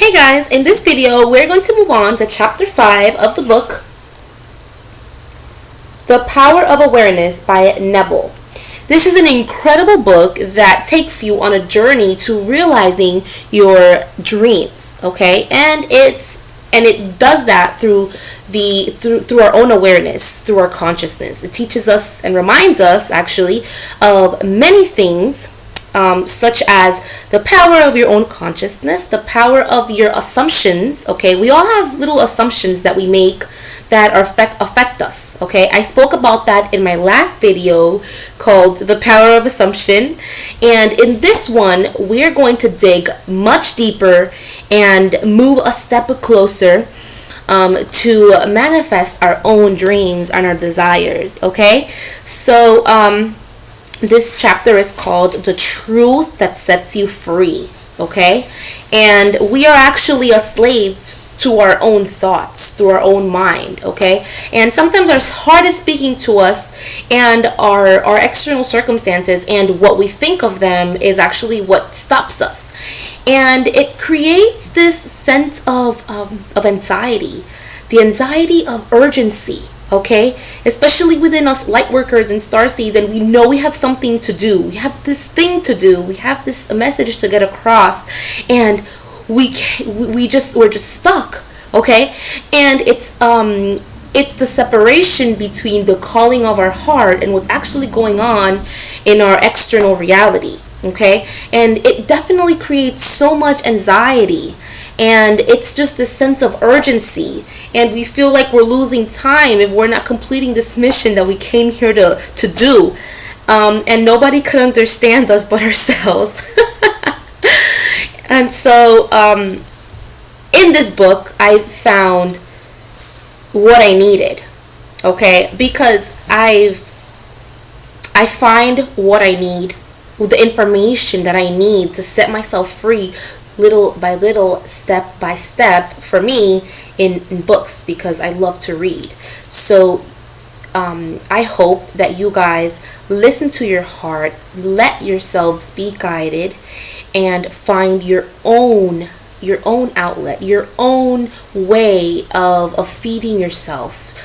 Hey guys, in this video we're going to move on to chapter 5 of the book, The Power of Awareness by Neville. This is an incredible book that takes you on a journey to realizing your dreams, okay? And it does that through our own awareness, through our consciousness. It teaches us and reminds us actually of many things, such as the power of your own consciousness, the power of your assumptions. Okay, we all have little assumptions that we make that affect us. Okay, I spoke about that in my last video called The Power of Assumption, and in this one we're going to dig much deeper and move a step closer to manifest our own dreams and our desires. Okay, so this chapter is called The Truth That Sets You Free, okay? And we are actually a slave to our own thoughts, to our own mind, okay? And sometimes our heart is speaking to us, and our external circumstances and what we think of them is actually what stops us. And it creates this sense of anxiety, the anxiety of urgency. Okay, especially within us light workers and starseeds, and we know we have something to do. We have this thing to do. We have this message to get across, and we're just stuck. Okay, and it's the separation between the calling of our heart and what's actually going on in our external reality. Okay, and it definitely creates so much anxiety, and it's just this sense of urgency, and we feel like we're losing time if we're not completing this mission that we came here to do, and nobody could understand us but ourselves. And so in this book I found what I needed, okay, because I find what I need, the information that I need to set myself free little by little, step by step, for me in books, because I love to read. So I hope that you guys listen to your heart, let yourselves be guided, and find your own outlet, your own way of feeding yourself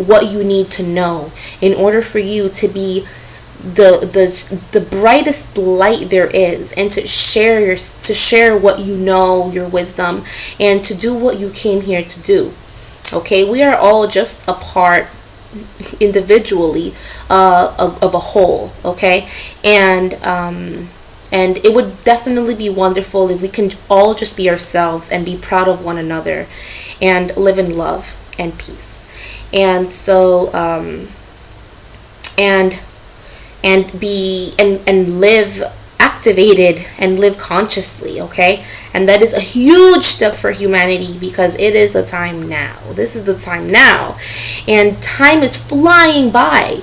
what you need to know in order for you to be the brightest light there is, and to share what you know, your wisdom, and to do what you came here to do. Okay, we are all just a part individually of a whole. Okay, and it would definitely be wonderful if we can all just be ourselves and be proud of one another and live in love and peace. And so and live activated and live consciously, okay? And that is a huge step for humanity, because it is the time now. This is the time now, and time is flying by.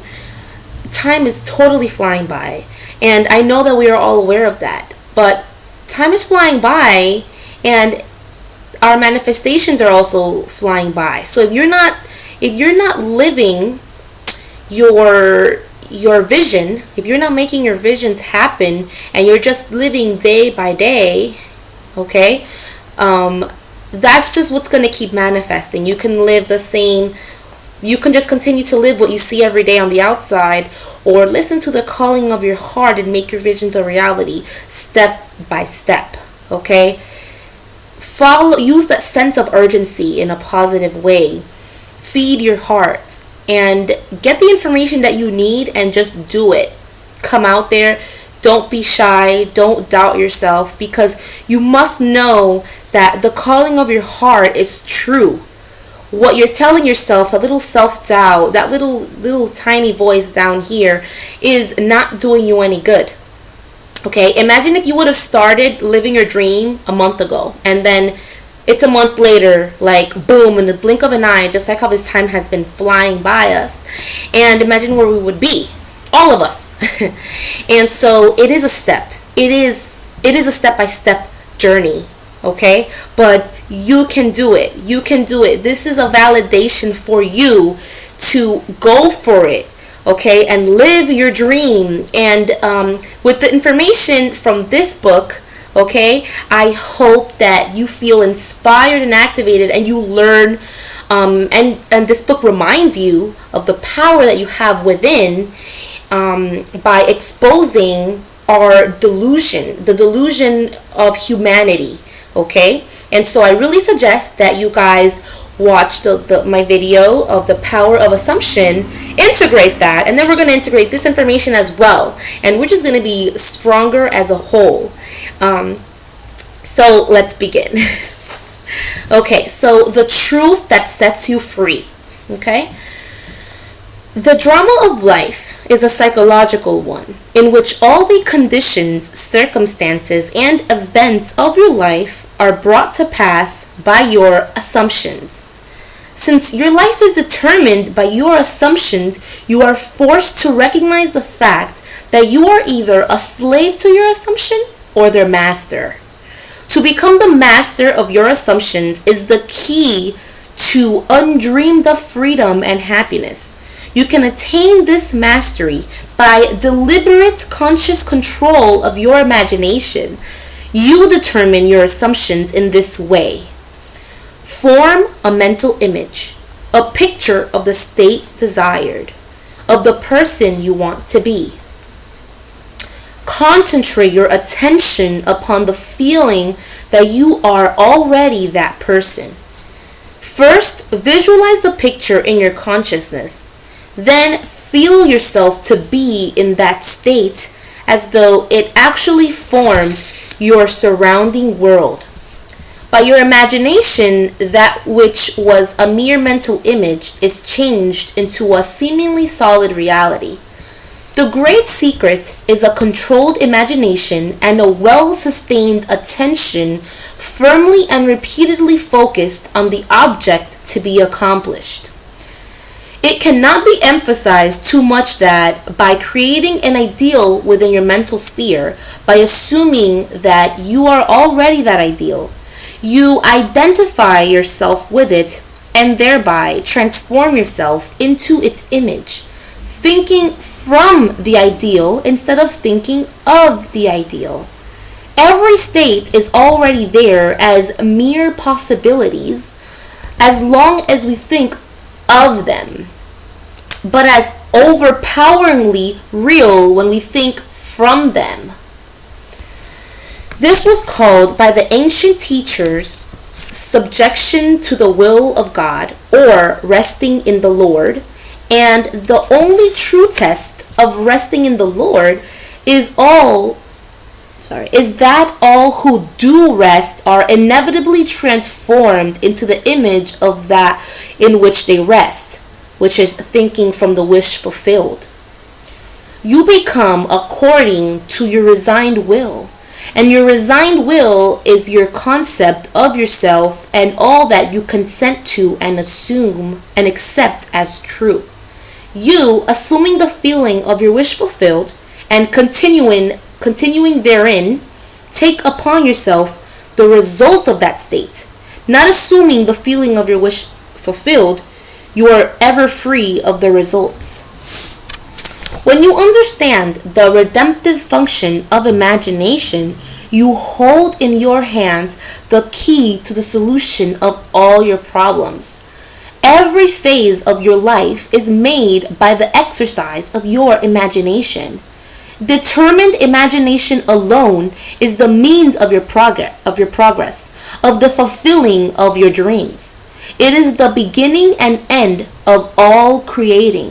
Time is totally flying by, and I know that we are all aware of that, but time is flying by, and our manifestations are also flying by. So if you're not living your vision, if you're not making your visions happen, and you're just living day by day, okay, that's just what's going to keep manifesting. You can live the same, you can just continue to live what you see every day on the outside, or listen to the calling of your heart and make your visions a reality step by step. Okay, use that sense of urgency in a positive way, feed your heart, and get the information that you need, and just do it. Come out there. Don't be shy. Don't doubt yourself, because you must know that the calling of your heart is true. What you're telling yourself, that little self-doubt, that little tiny voice down here, is not doing you any good. Okay, imagine if you would have started living your dream a month ago, and then it's a month later, like boom, in the blink of an eye, just like how this time has been flying by us. And imagine where we would be, all of us. And so it is a step. It is a step-by-step journey, okay? But you can do it. You can do it. This is a validation for you to go for it, okay, and live your dream. And with the information from this book, Okay, I hope that you feel inspired and activated, and you learn, and this book reminds you of the power that you have within, by exposing our delusion, the delusion of humanity. Okay, and so I really suggest that you guys watch my video of the power of assumption, integrate that, and then we're going to integrate this information as well, and we're just going to be stronger as a whole. So let's begin. Okay, so the truth that sets you free. Okay, the drama of life is a psychological one in which all the conditions, circumstances, and events of your life are brought to pass by your assumptions. Since your life is determined by your assumptions, you are forced to recognize the fact that you are either a slave to your assumption or their master. To become the master of your assumptions is the key to undreamed of freedom and happiness. You can attain this mastery by deliberate conscious control of your imagination. You determine your assumptions in this way. Form a mental image, a picture of the state desired, of the person you want to be. Concentrate your attention upon the feeling that you are already that person. First, visualize the picture in your consciousness. Then feel yourself to be in that state as though it actually formed your surrounding world. By your imagination, that which was a mere mental image is changed into a seemingly solid reality. The great secret is a controlled imagination and a well-sustained attention firmly and repeatedly focused on the object to be accomplished. It cannot be emphasized too much that by creating an ideal within your mental sphere, by assuming that you are already that ideal, you identify yourself with it and thereby transform yourself into its image, thinking from the ideal instead of thinking of the ideal. Every state is already there as mere possibilities as long as we think of them, but as overpoweringly real when we think from them. This was called by the ancient teachers subjection to the will of God, or resting in the Lord, and the only true test of resting in the Lord is that all who do rest are inevitably transformed into the image of that in which they rest, which is thinking from the wish fulfilled. You become according to your resigned will, and your resigned will is your concept of yourself and all that you consent to and assume and accept as true. You, assuming the feeling of your wish fulfilled and continuing therein, take upon yourself the results of that state. Not assuming the feeling of your wish fulfilled, you are ever free of the results. When you understand the redemptive function of imagination, you hold in your hands the key to the solution of all your problems. Every phase of your life is made by the exercise of your imagination. Determined imagination alone is the means of your progress, of the fulfilling of your dreams. It is the beginning and end of all creating.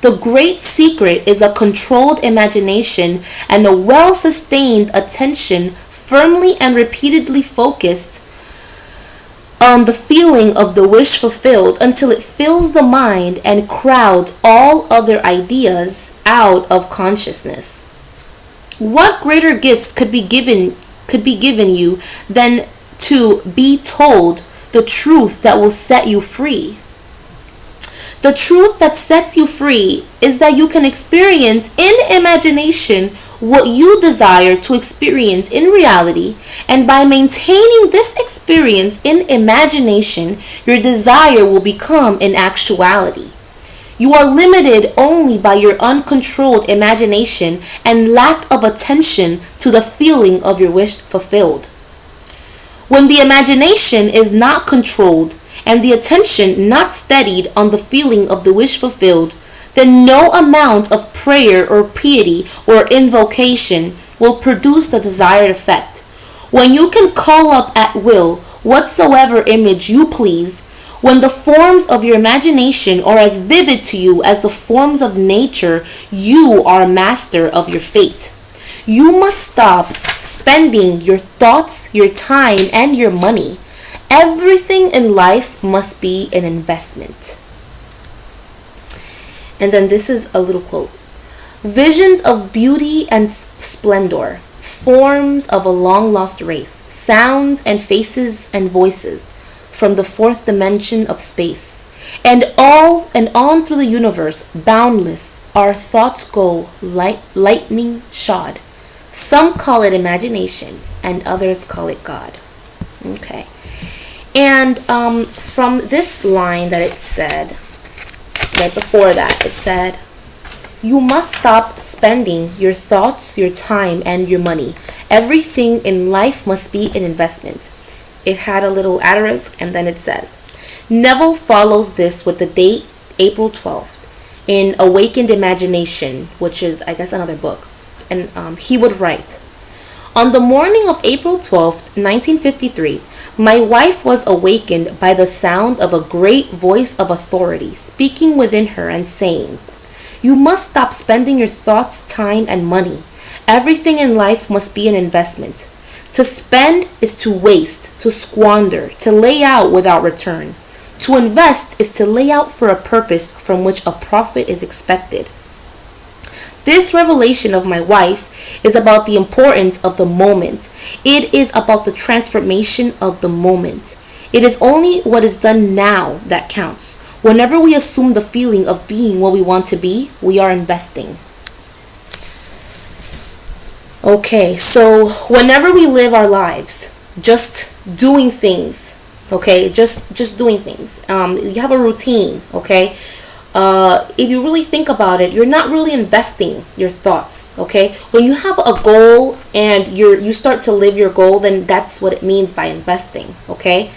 The great secret is a controlled imagination and a well-sustained attention firmly and repeatedly focused on the feeling of the wish fulfilled until it fills the mind and crowds all other ideas out of consciousness. What greater gifts could be given you than to be told the truth that will set you free? The truth that sets you free is that you can experience in imagination what you desire to experience in reality, and by maintaining this experience in imagination, your desire will become an actuality. You are limited only by your uncontrolled imagination and lack of attention to the feeling of your wish fulfilled. When the imagination is not controlled and the attention not steadied on the feeling of the wish fulfilled, then no amount of prayer or piety or invocation will produce the desired effect. When you can call up at will whatsoever image you please, when the forms of your imagination are as vivid to you as the forms of nature, you are master of your fate. You must stop spending your thoughts, your time, and your money. Everything in life must be an investment. And then this is a little quote. Visions of beauty and splendor, forms of a long-lost race, sounds and faces and voices from the fourth dimension of space, and on through the universe, boundless, our thoughts go lightning shod. Some call it imagination, and others call it God. Okay. And from this line that it said, right before that, it said, you must stop spending your thoughts, your time, and your money. Everything in life must be an investment. It had a little asterisk, and then it says, Neville follows this with the date April 12th in Awakened Imagination, which is, I guess, another book. And he would write, on the morning of April 12th, 1953, my wife was awakened by the sound of a great voice of authority speaking within her and saying, you must stop spending your thoughts, time, and money. Everything in life must be an investment. To spend is to waste, to squander, to lay out without return. To invest is to lay out for a purpose from which a profit is expected. This revelation of my wife is about the importance of the moment. It is about the transformation of the moment. It is only what is done now that counts. Whenever we assume the feeling of being what we want to be, we are investing. Okay, so whenever we live our lives, just doing things, okay, just doing things. You have a routine, okay. If you really think about it, you're not really investing your thoughts, okay? When you have a goal and you start to live your goal, then that's what it means by investing, okay?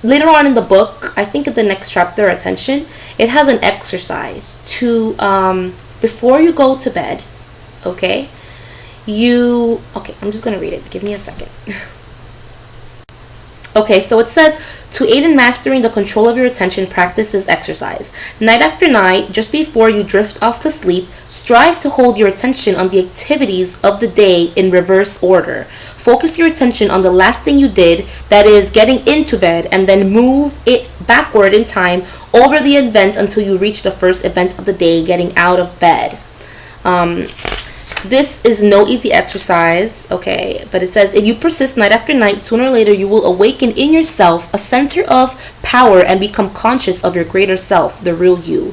Later on in the book, I think in the next chapter, Attention, it has an exercise to, before you go to bed, okay? I'm just going to read it. Give me a second. Okay, so it says, to aid in mastering the control of your attention, practice this exercise. Night after night, just before you drift off to sleep, strive to hold your attention on the activities of the day in reverse order. Focus your attention on the last thing you did, that is, getting into bed, and then move it backward in time over the event until you reach the first event of the day, getting out of bed. This is no easy exercise, okay, but it says, if you persist night after night, sooner or later you will awaken in yourself a center of power and become conscious of your greater self, the real you.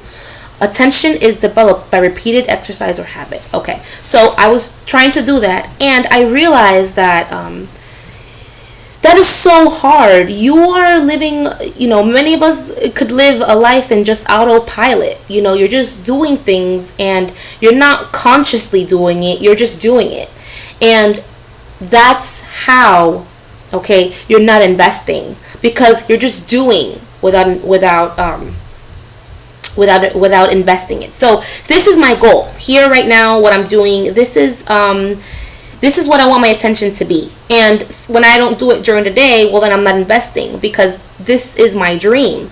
Attention is developed by repeated exercise or habit. Okay, so I was trying to do that, and I realized that that is so hard. You are living, many of us could live a life in just autopilot. You're just doing things and you're not consciously doing it. You're just doing it. And that's how, okay, you're not investing, because you're just doing without investing it. So this is my goal here right now. What I'm doing, this is what I want my attention to be. And when I don't do it during the day, well, then I'm not investing, because this is my dream,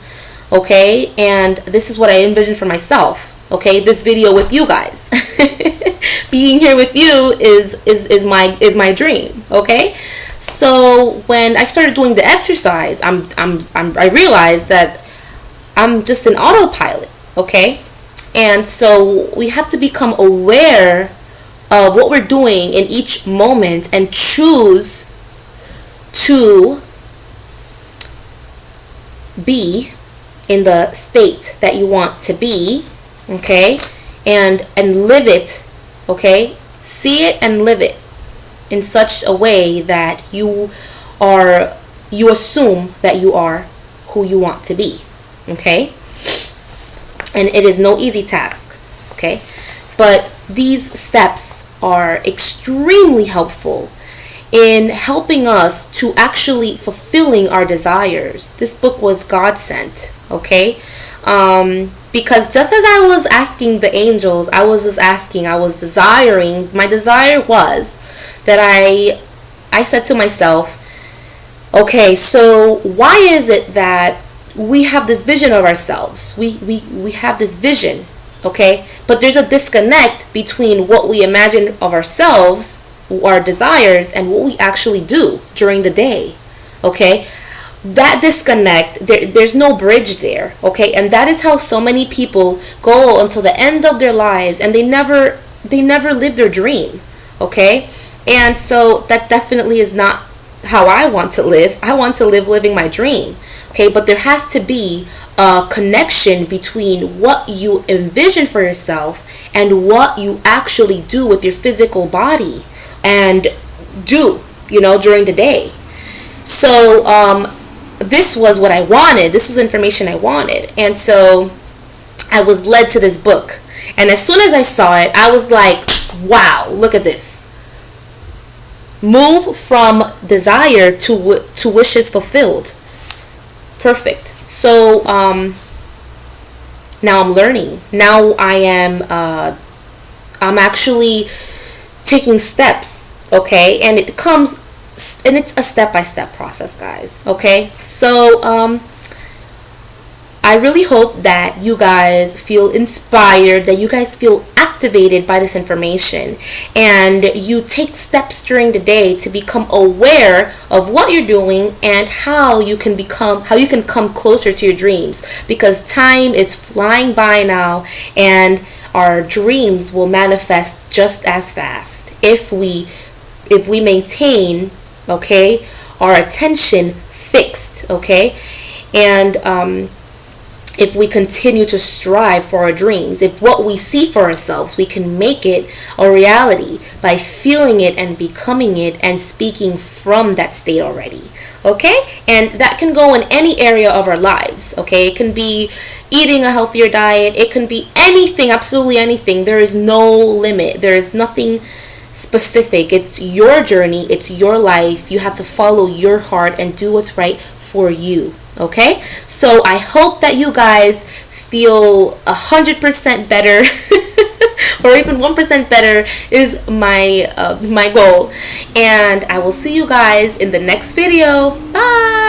okay? And this is what I envision for myself, okay? This video with you guys, being here with you is my dream, okay? So when I started doing the exercise, I realized that I'm just an autopilot, okay? And so we have to become aware of what we're doing in each moment and choose to be in the state that you want to be, okay, and live it, okay, see it and live it in such a way that you assume that you are who you want to be, okay. and it is no easy task, okay? But these steps are extremely helpful in helping us to actually fulfilling our desires. This book was God sent, okay? Because just as I was asking the angels, I was desiring, my desire was that I said to myself, okay, so why is it that we have this vision of ourselves? We have this vision, okay? But there's a disconnect between what we imagine of ourselves, our desires, and what we actually do during the day, okay? That disconnect, there's no bridge there, okay? And that is how so many people go until the end of their lives, and they never live their dream, okay? And so that definitely is not how I want to live. I want to live living my dream, okay? But there has to be a connection between what you envision for yourself and what you actually do with your physical body and do, during the day. So this was what I wanted. This was information I wanted. And so I was led to this book. And as soon as I saw it, I was like, wow, look at this. Move from desire to wishes fulfilled. Perfect. So now I'm learning. Now I'm actually taking steps, okay? And it's a step-by-step process, guys, okay? So I really hope that you guys feel inspired, that you guys feel activated by this information, and you take steps during the day to become aware of what you're doing and how you can come closer to your dreams, because time is flying by now, and our dreams will manifest just as fast if we maintain, okay, our attention fixed, okay, and if we continue to strive for our dreams, if what we see for ourselves, we can make it a reality by feeling it and becoming it and speaking from that state already, okay? And that can go in any area of our lives, okay? It can be eating a healthier diet. It can be anything, absolutely anything. There is no limit. There is nothing specific. It's your journey. It's your life. You have to follow your heart and do what's right for you. Okay, so I hope that you guys feel 100% better, or even 1% better is my goal. And I will see you guys in the next video. Bye.